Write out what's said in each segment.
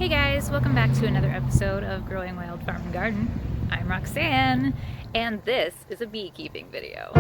Hey guys, welcome back to another episode of Growing Wild Farm and Garden. I'm Roxanne, and this is a beekeeping video.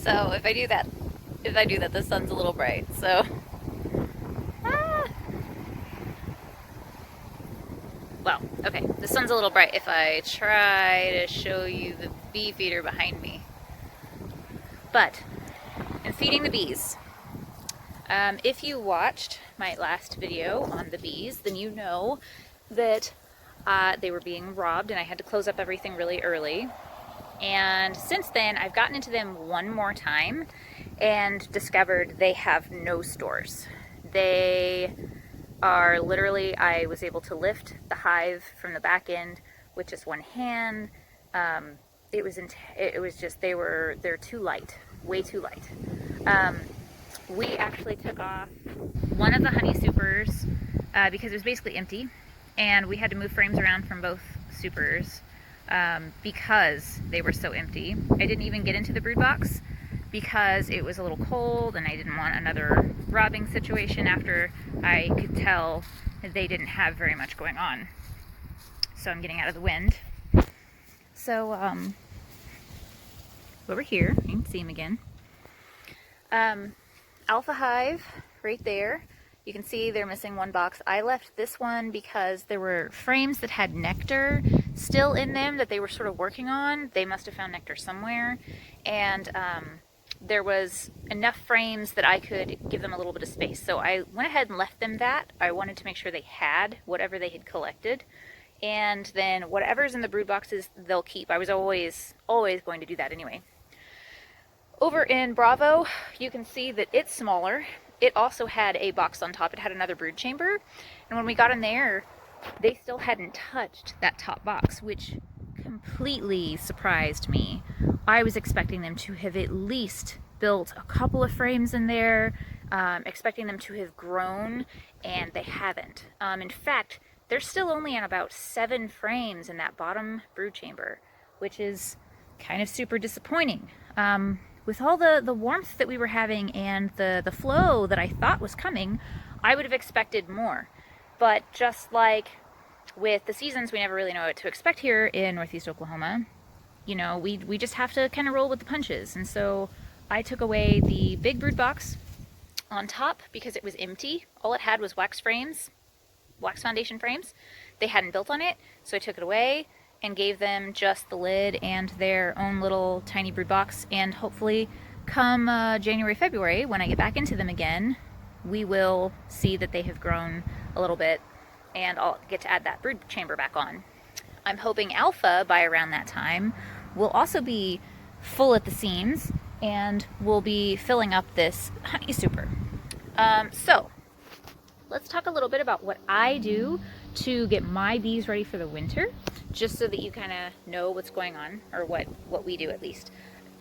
So if I do that, the sun's a little bright, so. Ah. Well, okay, the sun's a little bright if I try to show you the bee feeder behind me. But, I'm feeding the bees. If you watched my last video on the bees, then you know that they were being robbed and I had to close up everything really early. And since then, I've gotten into them one more time and discovered they have no stores. They are literally, I was able to lift the hive from the back end with just one hand. It was just, they're too light, way too light. We actually took off one of the honey supers because it was basically empty, and we had to move frames around from both supers because they were so empty. I didn't even get into the brood box because it was a little cold and I didn't want another robbing situation after I could tell that they didn't have very much going on. So I'm getting out of the wind. So over here, you can see him again. Alpha Hive right there. You can see they're missing one box. I left this one because there were frames that had nectar still in them that they were sort of working on. They must have found nectar somewhere. And there was enough frames that I could give them a little bit of space. So I went ahead and left them that. I wanted to make sure they had whatever they had collected. And then whatever's in the brood boxes, they'll keep. I was always going to do that anyway. Over in Bravo, you can see that it's smaller. It also had a box on top. It had another brood chamber. And when we got in there, they still hadn't touched that top box, which completely surprised me. I was expecting them to have at least built a couple of frames in there, expecting them to have grown, and they haven't. In fact, they're still only on about 7 frames in that bottom brood chamber, which is kind of super disappointing. With all the warmth that we were having and the flow that I thought was coming, I would have expected more. But just like with the seasons, we never really know what to expect here in Northeast Oklahoma. You know, we just have to kind of roll with the punches. And so I took away the big brood box on top because it was empty. All it had was wax frames, wax foundation frames. They hadn't built on it, so I took it away and gave them just the lid and their own little tiny brood box. And hopefully come January, February, when I get back into them again, we will see that they have grown a little bit and I'll get to add that brood chamber back on. I'm hoping Alpha, by around that time, will also be full at the seams and will be filling up this honey super. So let's talk a little bit about what I do to get my bees ready for the winter, just so that you kind of know what's going on, or what we do at least.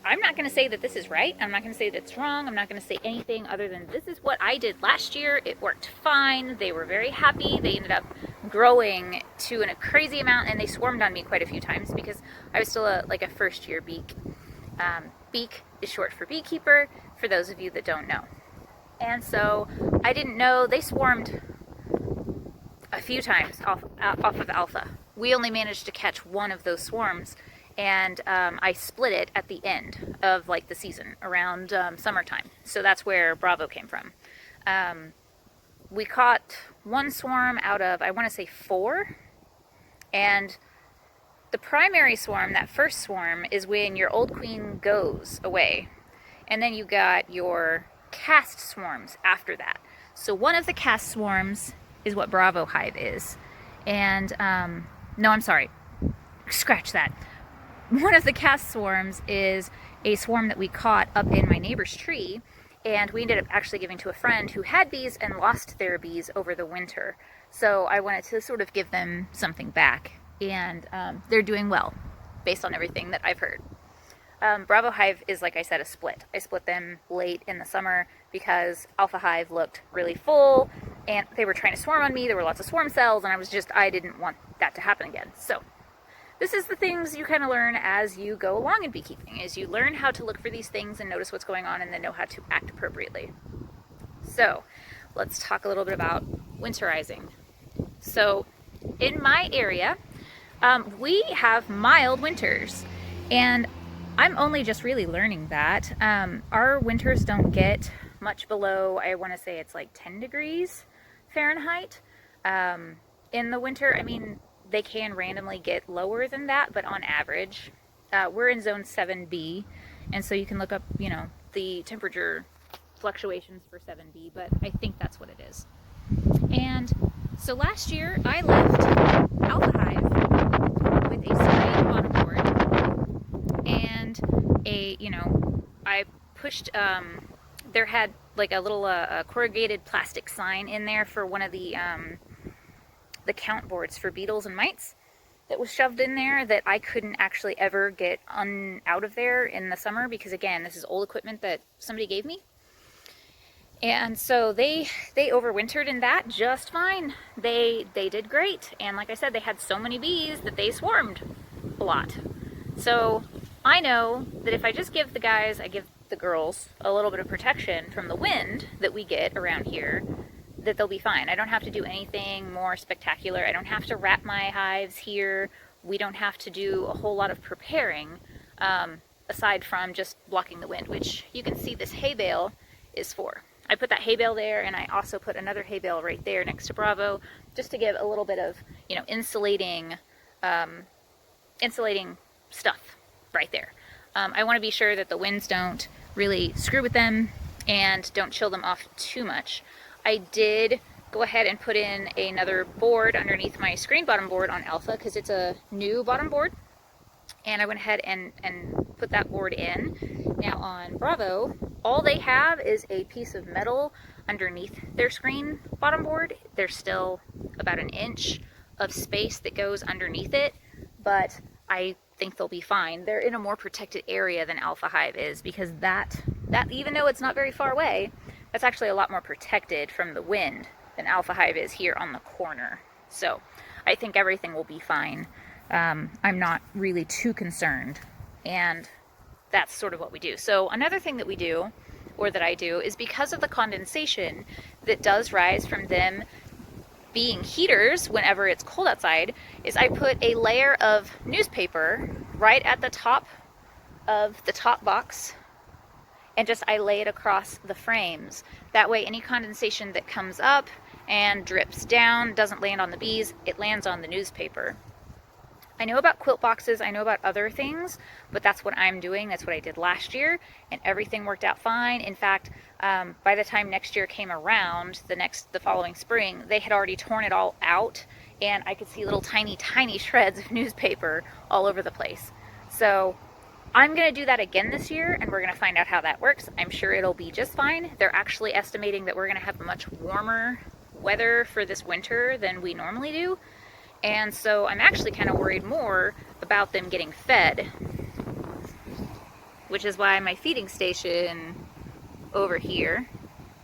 I'm not going to say that this is right. I'm not going to say that it's wrong. I'm not going to say anything other than this is what I did last year. It worked fine. They were very happy. They ended up growing to a crazy amount, and they swarmed on me quite a few times because I was still a first year beak. Beak is short for beekeeper, for those of you that don't know. And so I didn't know they swarmed a few times off of Alpha. We only managed to catch one of those swarms, and I split it at the end of the season around summertime. So that's where Bravo came from. We caught one swarm out of, I want to say 4, and the primary swarm, that first swarm, is when your old queen goes away, and then you got your cast swarms after that. So one of the cast swarms is what Bravo Hive is. And, no, I'm sorry. Scratch that. One of the cast swarms is a swarm that we caught up in my neighbor's tree, and we ended up actually giving to a friend who had bees and lost their bees over the winter. So I wanted to sort of give them something back, and they're doing well. based on everything that I've heard. Bravo Hive is, like I said, a split. I split them late in the summer because Alpha Hive looked really full and they were trying to swarm on me. There were lots of swarm cells and I didn't want that to happen again. So this is the things you kind of learn as you go along in beekeeping, is you learn how to look for these things and notice what's going on and then know how to act appropriately. So let's talk a little bit about winterizing. So in my area, we have mild winters, and I'm only just really learning that. Our winters don't get much below, I want to say it's like 10 degrees Fahrenheit. In the winter, I mean, they can randomly get lower than that, but on average, we're in zone 7B, and so you can look up, you know, the temperature fluctuations for 7B, but I think that's what it is. And so last year, I left Alpha Hive with a screen bottom board and I pushed, there had like a little corrugated plastic sign in there for one of the count boards for beetles and mites that was shoved in there that I couldn't actually ever get out of there in the summer because, again, this is old equipment that somebody gave me. And so they overwintered in that just fine. They did great. And like I said, they had so many bees that they swarmed a lot. So I know that if I just give I give the girls a little bit of protection from the wind that we get around here, that they'll be fine. I don't have to do anything more spectacular. I don't have to wrap my hives here. We don't have to do a whole lot of preparing aside from just blocking the wind, which you can see this hay bale is for. I put that hay bale there, and I also put another hay bale right there next to Bravo, just to give a little bit of, you know, insulating stuff right there. I want to be sure that the winds don't really screw with them and don't chill them off too much. I did go ahead and put in another board underneath my screen bottom board on Alpha because it's a new bottom board, and I went ahead and put that board in. Now on Bravo, all they have is a piece of metal underneath their screen bottom board. There's still about an inch of space that goes underneath it, but I think they'll be fine. They're in a more protected area than Alpha Hive is because that even though it's not very far away, that's actually a lot more protected from the wind than Alpha Hive is here on the corner. So I think everything will be fine. I'm not really too concerned, and that's sort of what we do. So another thing that we do, or that I do, is because of the condensation that does rise from them being heaters whenever it's cold outside, is I put a layer of newspaper right at the top of the top box, and just I lay it across the frames. That way any condensation that comes up and drips down doesn't land on the bees, it lands on the newspaper. I know about quilt boxes, I know about other things, but that's what I'm doing. That's what I did last year, and everything worked out fine. In fact, by the time next year came around, the following spring, they had already torn it all out, and I could see little tiny shreds of newspaper all over the place. So I'm going to do that again this year, and we're going to find out how that works. I'm sure it'll be just fine. They're actually estimating that we're going to have much warmer weather for this winter than we normally do. And so I'm actually kind of worried more about them getting fed, which is why my feeding station over here,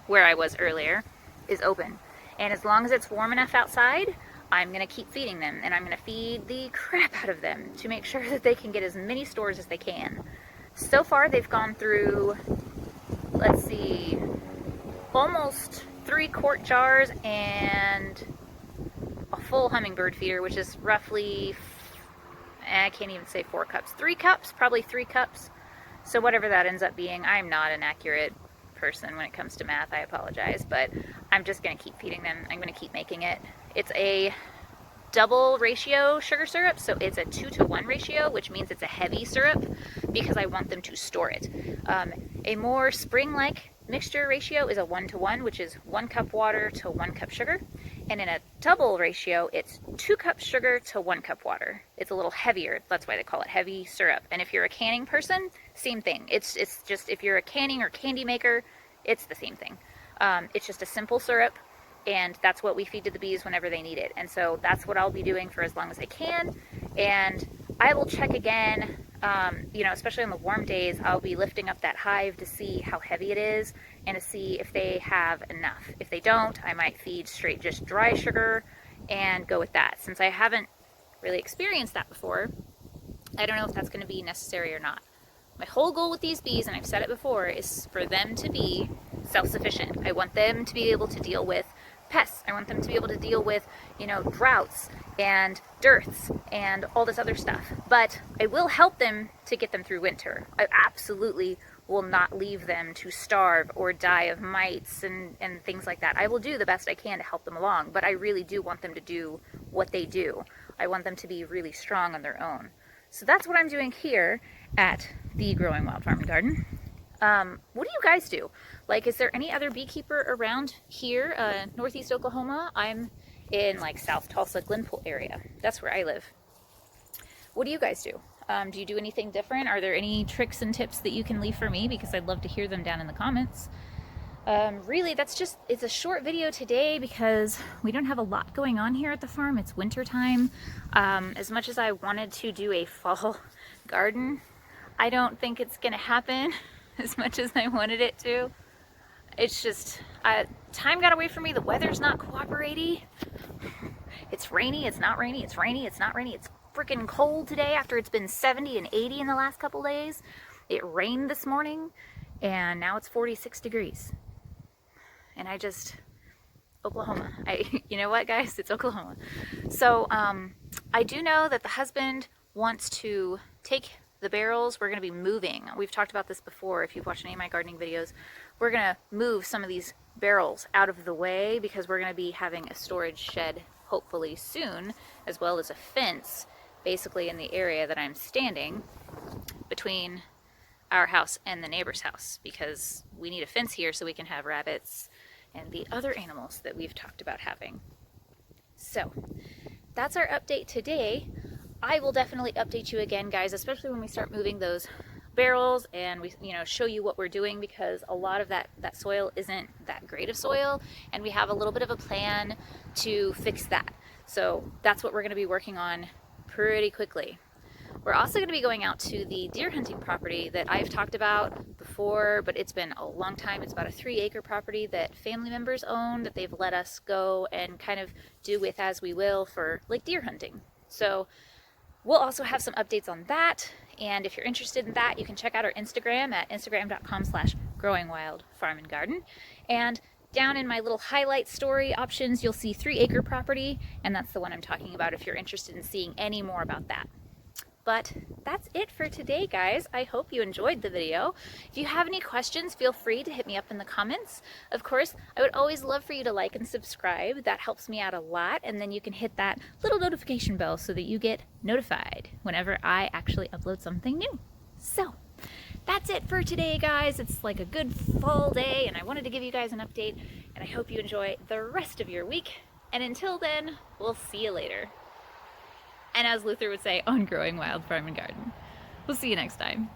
where I was earlier, is open. And as long as it's warm enough outside, I'm going to keep feeding them, and I'm going to feed the crap out of them to make sure that they can get as many stores as they can. So far they've gone through, let's see, almost 3 quart jars and a full hummingbird feeder, which is roughly, I can't even say 4 cups, 3 cups, probably 3 cups. So whatever that ends up being, I'm not an accurate person when it comes to math, I apologize, but I'm just going to keep feeding them. I'm going to keep making it. It's a double ratio sugar syrup, so it's a 2-to-1 ratio, which means it's a heavy syrup because I want them to store it. A more spring-like mixture ratio is a 1-to-1, which is 1 cup water to 1 cup sugar. And in a double ratio, it's 2 cups sugar to 1 cup water. It's a little heavier. That's why they call it heavy syrup. And if you're a canning person, same thing. It's just, if you're a canning or candy maker, it's the same thing. It's just a simple syrup, and that's what we feed to the bees whenever they need it. And so that's what I'll be doing for as long as I can. And I will check again, you know, especially on the warm days. I'll be lifting up that hive to see how heavy it is and to see if they have enough. If they don't, I might feed straight just dry sugar and go with that. Since I haven't really experienced that before, I don't know if that's going to be necessary or not. My whole goal with these bees, and I've said it before, is for them to be self-sufficient. I want them to be able to deal with pests. I want them to be able to deal with, you know, droughts and dearths and all this other stuff. But I will help them to get them through winter. I absolutely will not leave them to starve or die of mites and things like that. I will do the best I can to help them along, but I really do want them to do what they do. I want them to be really strong on their own. So that's what I'm doing here at the Growing Wild Farm and Garden. What do you guys do? Like, is there any other beekeeper around here, Northeast Oklahoma? I'm in like South Tulsa, Glenpool area. That's where I live. What do you guys do? Do you do anything different? Are there any tricks and tips that you can leave for me? Because I'd love to hear them down in the comments. Really, it's a short video today because we don't have a lot going on here at the farm. It's winter time. As much as I wanted to do a fall garden, I don't think it's gonna happen as much as I wanted it to. It's just, time got away from me. The weather's not cooperating. It's rainy, it's not rainy, it's rainy, it's not rainy. It's freaking cold today after it's been 70 and 80 in the last couple days. It rained this morning and now it's 46 degrees. And Oklahoma. You know what, guys? It's Oklahoma. So I do know that the husband wants to take the barrels. We're going to be moving. We've talked about this before. If you've watched any of my gardening videos, we're going to move some of these barrels out of the way because we're going to be having a storage shed hopefully soon, as well as a fence basically in the area that I'm standing between our house and the neighbor's house, because we need a fence here so we can have rabbits and the other animals that we've talked about having. So that's our update today. I will definitely update you again, guys, especially when we start moving those barrels and we, you know, show you what we're doing, because a lot of that soil isn't that great of soil, and we have a little bit of a plan to fix that. So that's what we're going to be working on pretty quickly. We're also going to be going out to the deer hunting property that I've talked about before, but it's been a long time. It's about a 3-acre property that family members own that they've let us go and kind of do with as we will for like deer hunting. So we'll also have some updates on that. And if you're interested in that, you can check out our Instagram at instagram.com/growingwildfarmandgarden. And down in my little highlight story options, you'll see 3-acre property, and that's the one I'm talking about if you're interested in seeing any more about that. But that's it for today, guys. I hope you enjoyed the video. If you have any questions, feel free to hit me up in the comments. Of course, I would always love for you to like and subscribe. That helps me out a lot. And then you can hit that little notification bell so that you get notified whenever I actually upload something new. So that's it for today, guys. It's like a good fall day, and I wanted to give you guys an update, and I hope you enjoy the rest of your week. And until then, we'll see you later. And as Luther would say, on Growing Wild Farm and Garden. We'll see you next time.